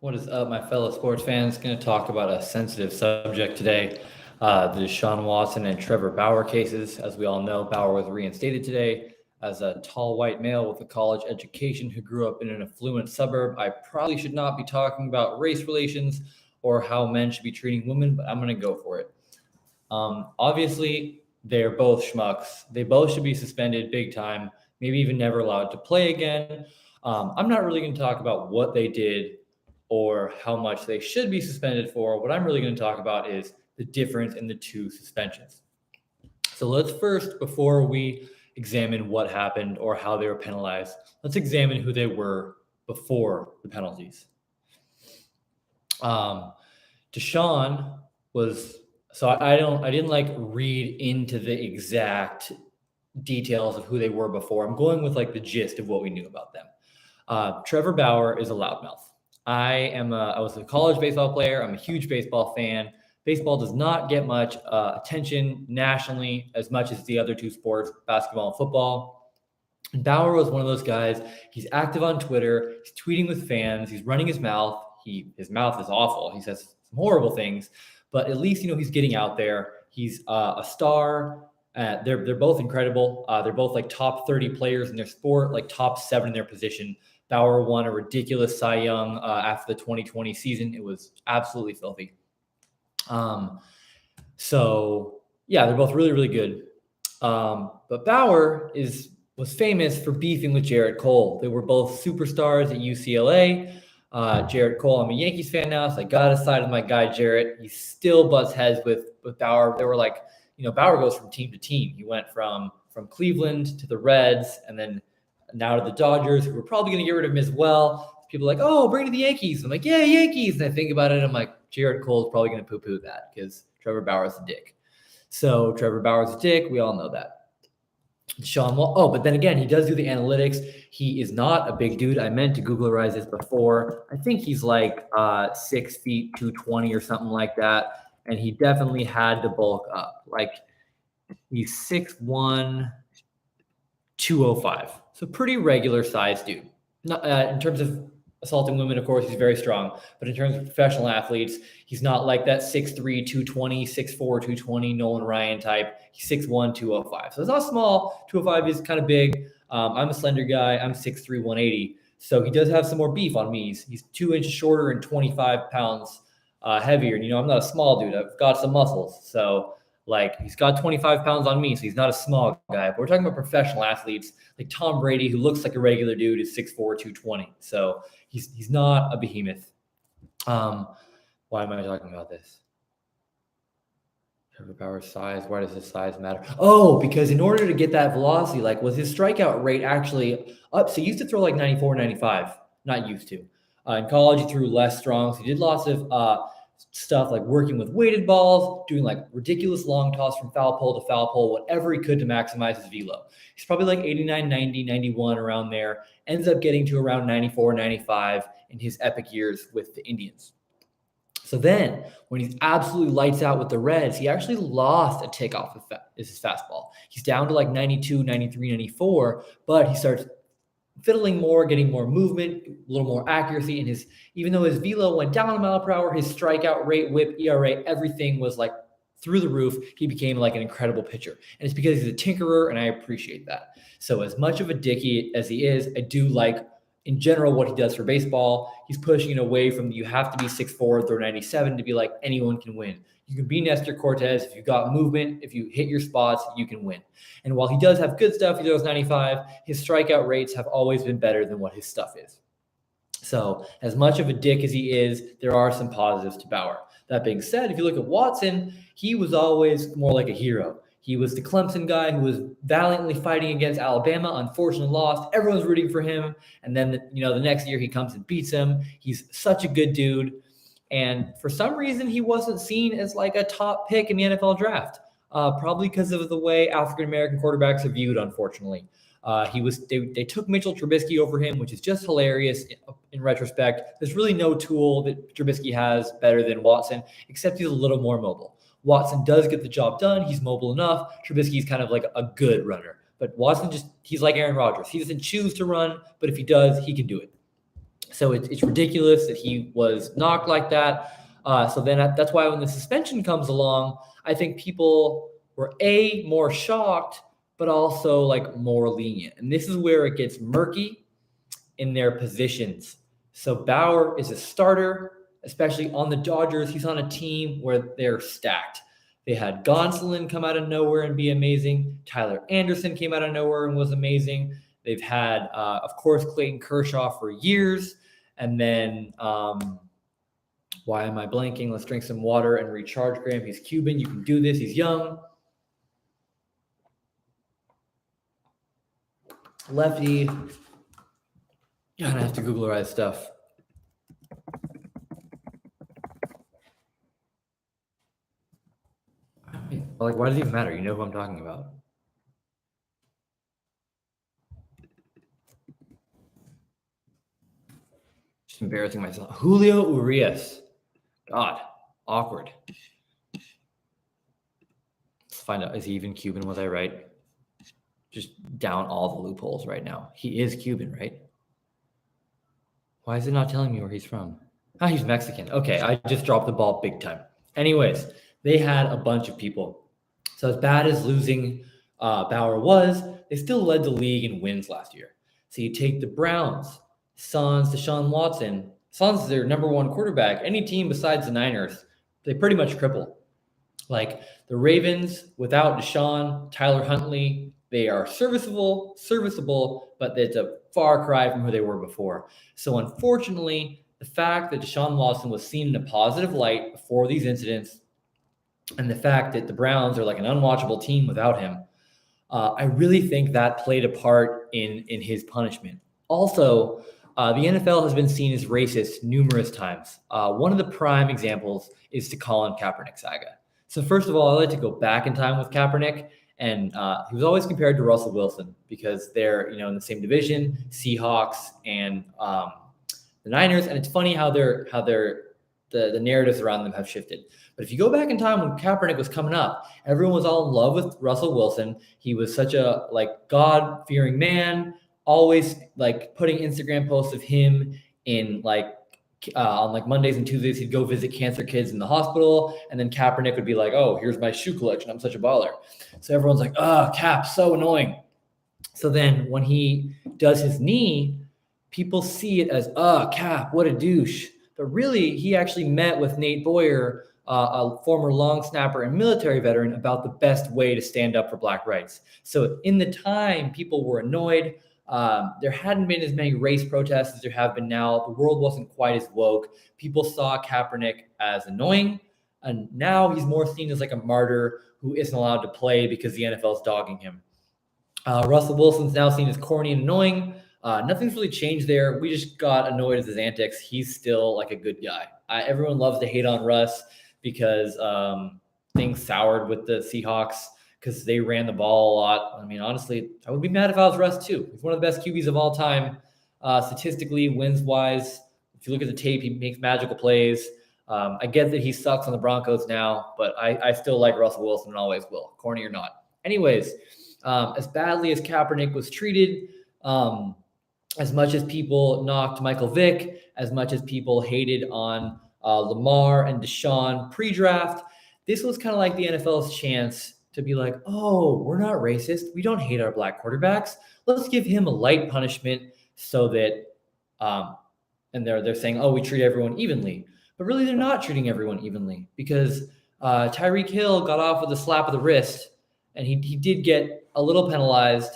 What is up, my fellow sports fans? Going to talk about a sensitive subject today, the Deshaun Watson and Trevor Bauer cases. As we all know, Bauer was reinstated today as a tall white male with a college education who grew up in an affluent suburb. I probably should not be talking about race relations or how men should be treating women, but I'm going to go for it. Obviously, they're both schmucks. They both should be suspended big time, maybe even never allowed to play again. I'm not really going to talk about what they did or how much they should be suspended for. What I'm really going to talk about is the difference in the two suspensions. So let's first, before we examine what happened or how they were penalized, let's examine who they were before the penalties. Deshaun was, so I didn't like read into the exact details of who they were before. I'm going with like the gist of what we knew about them. Trevor Bauer is a loudmouth. I was a college baseball player. I'm a huge baseball fan. Baseball does not get much attention nationally as much as the other two sports, basketball and football. And Bauer was one of those guys. He's active on Twitter. He's tweeting with fans. He's running his mouth. His mouth is awful. He says some horrible things, but at least, he's getting out there. He's a star. They're both incredible. They're both like top 30 players in their sport, like top 7 in their position. Bauer won a ridiculous Cy Young after the 2020 season. It was absolutely filthy. So yeah, they're both really, really good. But Bauer was famous for beefing with Gerrit Cole. They were both superstars at UCLA. Gerrit Cole, I'm a Yankees fan now, so I got to side with my guy Gerrit. He still butts heads with Bauer. They were like, Bauer goes from team to team. He went from Cleveland to the Reds, and then now to the Dodgers, who were probably going to get rid of him as well. People are like, oh, bring it to the Yankees. I'm like, yeah, Yankees. And I think about it, I'm like, Gerrit Cole's probably going to poo-poo that because Trevor Bauer's a dick. So Trevor Bauer's a dick. We all know that. But then again, he does do the analytics. He is not a big dude. I meant to Googlerize this before. I think he's like 6 feet, 220 or something like that. And he definitely had to bulk up. Like he's 6'1", 205. So pretty regular sized dude. Not, in terms of assaulting women, of course, he's very strong. But in terms of professional athletes, he's not like that 6'3", 220, 6'4", 220 Nolan Ryan type. He's 6'1", 205. So it's not small. 205 is kind of big. I'm a slender guy. I'm 6'3", 180. So he does have some more beef on me. He's 2 inches shorter and 25 pounds heavier. And, I'm not a small dude. I've got some muscles. So like he's got 25 pounds on me, so he's not a small guy. But we're talking about professional athletes like Tom Brady, who looks like a regular dude, is 6'4", 220. So he's not a behemoth. Why am I talking about this? Trevor Bauer's size. Why does his size matter? Oh, because in order to get that velocity, like was his strikeout rate actually up? So he used to throw like 94, 95. Not used to. In college, he threw less strong. So he did lots of stuff like working with weighted balls, doing like ridiculous long toss from foul pole to foul pole, whatever he could to maximize his velo. He's probably like 89, 90, 91 around there. Ends up getting to around 94, 95 in his epic years with the Indians. So then when he's absolutely lights out with the Reds, he actually lost a tick off of his fastball. He's down to like 92, 93, 94, but he starts fiddling more, getting more movement, a little more accuracy. And even though his velo went down a mile per hour, his strikeout rate, whip, ERA, everything was like through the roof. He became like an incredible pitcher. And it's because he's a tinkerer, and I appreciate that. So as much of a dickie as he is, I do like, in general, what he does for baseball. He's pushing it away from you have to be 6'4", throw 97 to be like anyone can win. You can be Nestor Cortez. If you've got movement, if you hit your spots, you can win. And while he does have good stuff, he throws 95, his strikeout rates have always been better than what his stuff is. So as much of a dick as he is, there are some positives to Bauer. That being said, if you look at Watson, he was always more like a hero. He was the Clemson guy who was valiantly fighting against Alabama, unfortunately lost. Everyone's rooting for him. And then, the next year he comes and beats him. He's such a good dude. And for some reason, he wasn't seen as like a top pick in the NFL draft, probably because of the way African-American quarterbacks are viewed, unfortunately. They took Mitchell Trubisky over him, which is just hilarious in retrospect. There's really no tool that Trubisky has better than Watson, except he's a little more mobile. Watson does get the job done. He's mobile enough. Trubisky's kind of like a good runner. But Watson he's like Aaron Rodgers. He doesn't choose to run, but if he does, he can do it. So it's ridiculous that he was knocked like that. So then that's why when the suspension comes along, I think people were more shocked, but also like more lenient. And this is where it gets murky in their positions. So Bauer is a starter, especially on the Dodgers. He's on a team where they're stacked. They had Gonsolin come out of nowhere and be amazing. Tyler Anderson came out of nowhere and was amazing. They've had, of course, Clayton Kershaw for years. And then, why am I blanking? Let's drink some water and recharge, Graham. He's Cuban. You can do this. He's young. Lefty. God, I have to Googlerize stuff. Like, why does it even matter? You know who I'm talking about. Just embarrassing myself. Julio Urias. God, awkward. Let's find out. Is he even Cuban? Was I right? Just down all the loopholes right now. He is Cuban, right? Why is it not telling me where he's from? He's Mexican. Okay, I just dropped the ball big time. Anyways, they had a bunch of people. So as bad as losing Bauer was, they still led the league in wins last year. So you take the Browns, Suns, Deshaun Watson. Suns is their number one quarterback. Any team besides the Niners, they pretty much cripple. Like the Ravens, without Deshaun, Tyler Huntley, they are serviceable, but it's a far cry from who they were before. So unfortunately, the fact that Deshaun Watson was seen in a positive light before these incidents, and the fact that the Browns are like an unwatchable team without him, I really think that played a part in his punishment. Also, the NFL has been seen as racist numerous times. One of the prime examples is the Colin Kaepernick saga. So first of all, I like to go back in time with Kaepernick, and he was always compared to Russell Wilson because they're in the same division, Seahawks and the Niners, and it's funny how the narratives around them have shifted. But if you go back in time when Kaepernick was coming up, everyone was all in love with Russell Wilson. He was such a God-fearing man, always putting Instagram posts of him in on Mondays and Tuesdays, he'd go visit cancer kids in the hospital. And then Kaepernick would be like, oh, here's my shoe collection. I'm such a baller. So everyone's like, oh, Cap, so annoying. So then when he does his knee, people see it as, oh, Cap, what a douche. But really, he actually met with Nate Boyer, a former long snapper and military veteran, about the best way to stand up for Black rights. So in the time, people were annoyed. There hadn't been as many race protests as there have been now. The world wasn't quite as woke. People saw Kaepernick as annoying, and now he's more seen as like a martyr who isn't allowed to play because the NFL is dogging him. Russell Wilson's now seen as corny and annoying. Nothing's really changed there. We just got annoyed at his antics. He's still like a good guy. Everyone loves to hate on Russ because things soured with the Seahawks because they ran the ball a lot. I mean, honestly, I would be mad if I was Russ too. He's one of the best QBs of all time, statistically, wins-wise. If you look at the tape, he makes magical plays. I get that he sucks on the Broncos now, but I still like Russell Wilson and always will, corny or not. Anyways, as badly as Kaepernick was treated, as much as people knocked Michael Vick, as much as people hated on Lamar and Deshaun pre-draft, this was kind of like the NFL's chance to be like, oh, we're not racist. We don't hate our Black quarterbacks. Let's give him a light punishment so that, and they're saying, oh, we treat everyone evenly. But really, they're not treating everyone evenly because Tyreek Hill got off with a slap of the wrist, and he did get a little penalized,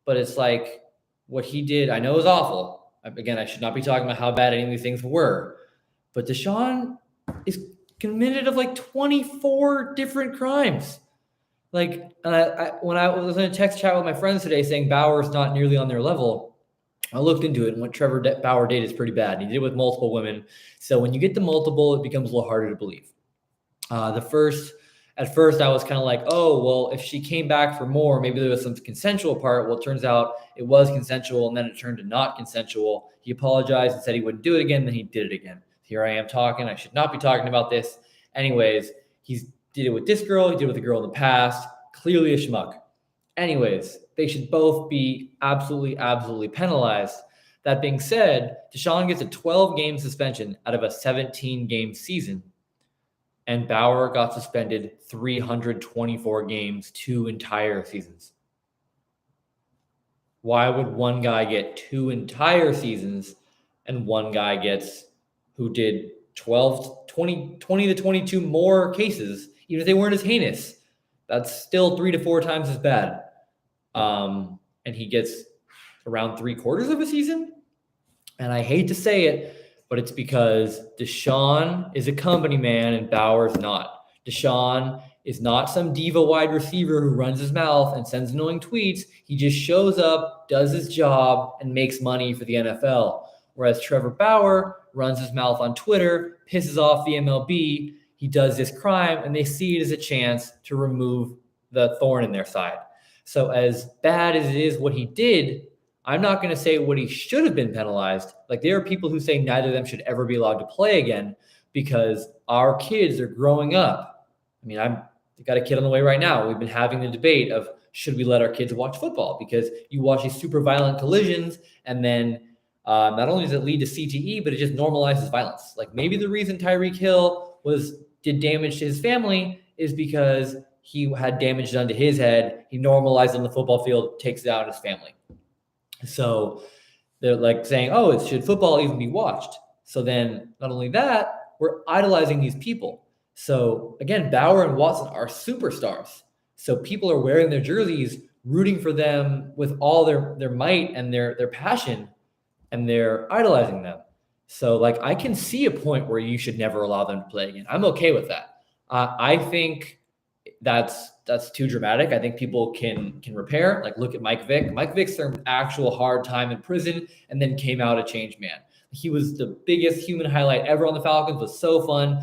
but it's like what he did, I know is awful. Again, I should not be talking about how bad any of these things were, but Deshaun is committed of 24 different crimes. When I was in a text chat with my friends today saying Bauer's not nearly on their level, I looked into it, and what Trevor Bauer did is pretty bad. He did it with multiple women. So when you get to multiple, it becomes a little harder to believe. At first I was kind of like, oh, well, if she came back for more, maybe there was some consensual part. Well, it turns out it was consensual, and then it turned to not consensual. He apologized and said he wouldn't do it again. Then he did it again. Here I am talking. I should not be talking about this. Anyways, he's did it with this girl. He did it with a girl in the past. Clearly a schmuck. Anyways, they should both be absolutely, absolutely penalized. That being said, Deshaun gets a 12-game suspension out of a 17-game season, and Bauer got suspended 324 games, 2 entire seasons. Why would one guy get 2 entire seasons and one guy who did 20 to 22 more cases, even if they weren't as heinous? That's still 3 to 4 times as bad. And he gets around 3/4 of a season. And I hate to say it, but it's because Deshaun is a company man and Bauer's not. Deshaun is not some diva wide receiver who runs his mouth and sends annoying tweets. He just shows up, does his job, and makes money for the NFL. Whereas Trevor Bauer runs his mouth on Twitter, pisses off the MLB, he does this crime, and they see it as a chance to remove the thorn in their side. So as bad as it is what he did, I'm not going to say what he should have been penalized. Like, there are people who say neither of them should ever be allowed to play again because our kids are growing up. I mean, I've got a kid on the way right now. We've been having the debate of should we let our kids watch football, because you watch these super violent collisions and then not only does it lead to CTE, but it just normalizes violence. Like, maybe the reason Tyreek Hill did damage to his family is because he had damage done to his head. He normalized on the football field, takes it out on his family. So they're like saying, oh, should football even be watched? So then not only that, we're idolizing these people. So again, Bauer and Watson are superstars. So people are wearing their jerseys, rooting for them with all their might and their passion, and they're idolizing them. So like, I can see a point where you should never allow them to play again. I'm okay with that. I think that's too dramatic. I think people can repair. Like, look at Mike Vick. Mike Vick's through an actual hard time in prison and then came out a changed man. He was the biggest human highlight ever on the Falcons. It was so fun.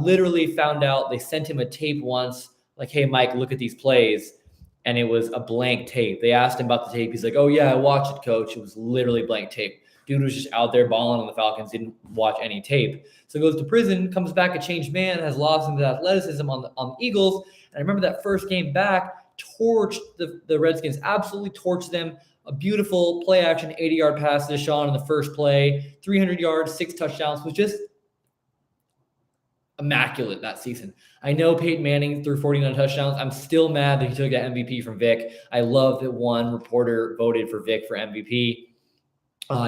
Literally found out, they sent him a tape once, like, hey, Mike, look at these plays. And it was a blank tape. They asked him about the tape. He's like, oh, yeah, I watched it, coach. It was literally blank tape. Dude was just out there balling on the Falcons, didn't watch any tape. So goes to prison, comes back a changed man, has lost his athleticism on the Eagles. And I remember that first game back, torched the Redskins, absolutely torched them. A beautiful play action, 80-yard pass to Deshaun in the first play, 300 yards, 6 touchdowns, was just immaculate that season. I know Peyton Manning threw 49 touchdowns. I'm still mad that he took that MVP from Vic. I love that one reporter voted for Vic for MVP.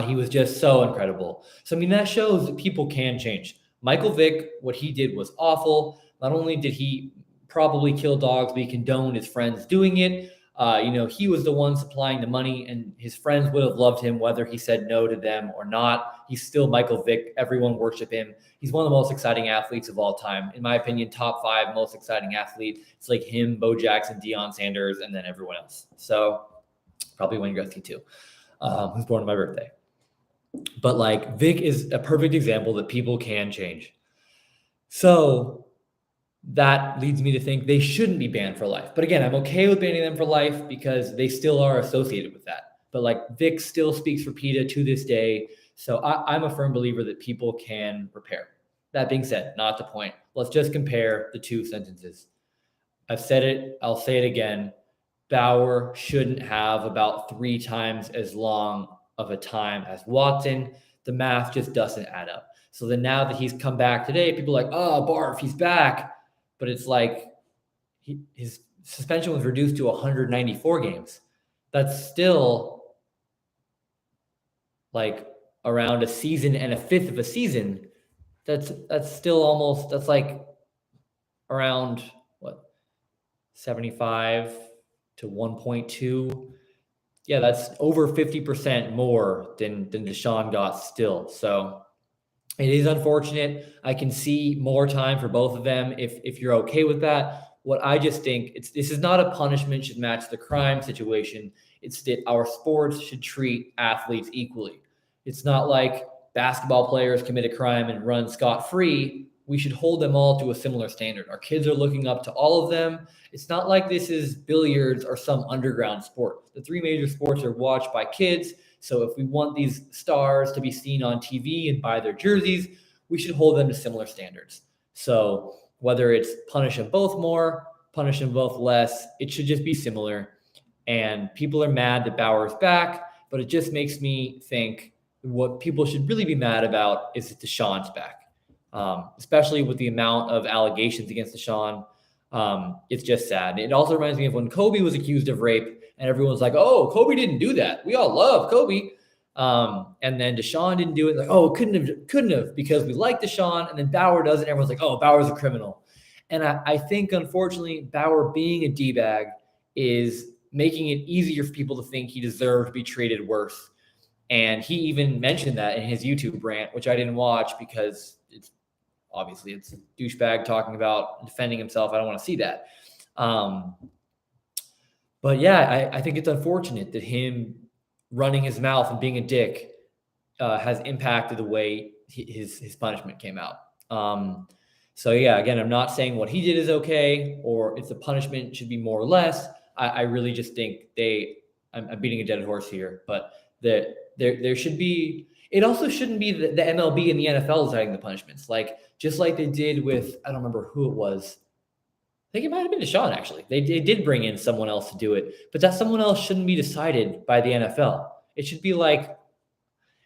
He was just so incredible. So, I mean, that shows that people can change. Michael Vick, what he did was awful. Not only did he probably kill dogs, but he condoned his friends doing it. He was the one supplying the money, and his friends would have loved him whether he said no to them or not. He's still Michael Vick. Everyone worship him. He's one of the most exciting athletes of all time. In my opinion, top 5 most exciting athlete. It's like him, Bo Jackson, Deion Sanders, and then everyone else. So probably Wayne Gretzky too, who's born on my birthday. But like, Vic is a perfect example that people can change. So that leads me to think they shouldn't be banned for life. But again, I'm okay with banning them for life because they still are associated with that. But like, Vic still speaks for PETA to this day. So I'm a firm believer that people can repair. That being said, not the point. Let's just compare the 2 sentences. I've said it. I'll say it again. Bauer shouldn't have about 3 times as long of a time as Watson. The math just doesn't add up. So then now that he's come back today, people are like, oh, barf, he's back. But it's like his suspension was reduced to 194 games. That's still like around a season and a fifth of a season. That's still almost, that's like around 75 to 1.2. Yeah, that's over 50% more than Deshaun got still. So it is unfortunate. I can see more time for both of them if you're okay with that. What I just think, this is not a punishment should match the crime situation. It's that our sports should treat athletes equally. It's not like basketball players commit a crime and run scot-free. We should hold them all to a similar standard. Our kids are looking up to all of them. It's not like this is billiards or some underground sport. The 3 major sports are watched by kids. So if we want these stars to be seen on TV and buy their jerseys, we should hold them to similar standards. So whether it's punish them both more, punish them both less, it should just be similar. And people are mad that Bauer's back. but it just makes me think what people should really be mad about is that Deshaun's back, especially with the amount of allegations against Deshaun. It's just sad. It also reminds me of when Kobe was accused of rape, and everyone's like, "Oh, Kobe didn't do that. We all love Kobe." And then Deshaun didn't do it. Like, oh, couldn't have because we like Deshaun. And then Bauer does it. And everyone's like, oh, Bauer's a criminal. And I think, unfortunately, Bauer being a D-bag is making it easier for people to think he deserved to be treated worse. And he even mentioned that in his YouTube rant, which I didn't watch because it's a douchebag talking about defending himself. I don't want to see that. But yeah, I think it's unfortunate that him running his mouth and being a dick has impacted the way his punishment came out. So yeah, again, I'm not saying what he did is okay or if the punishment should be more or less. I really just think I'm beating a dead horse here, but there should be. It also shouldn't be the MLB and the NFL deciding the punishments, just like they did with, I don't remember who it was. I think it might have been Deshaun, actually. They did bring in someone else to do it, but that someone else shouldn't be decided by the NFL. It should be and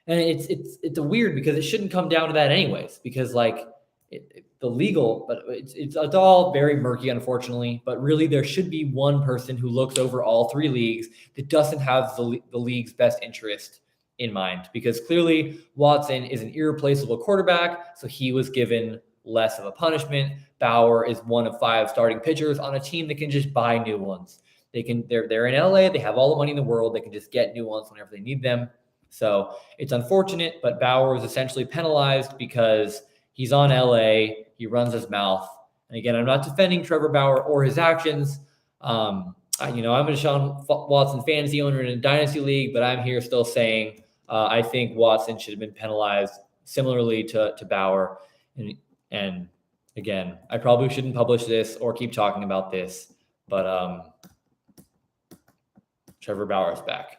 it's a weird because it shouldn't come down to that anyways, because the legal, but it's all very murky, unfortunately. But really, there should be one person who looks over all three leagues that doesn't have the league's best interest in mind, because clearly Watson is an irreplaceable quarterback, so he was given less of a punishment. Bauer is one of 5 starting pitchers on a team that can just buy new ones. They're in LA. They have all the money in the world. They can just get new ones whenever they need them. So it's unfortunate, but Bauer is essentially penalized because he's on LA. He runs his mouth. And again, I'm not defending Trevor Bauer or his actions. I'm a Deshaun Watson fantasy owner in a dynasty league, but I'm here still saying I think Watson should have been penalized similarly to Bauer. And again, I probably shouldn't publish this or keep talking about this, but Trevor Bauer is back.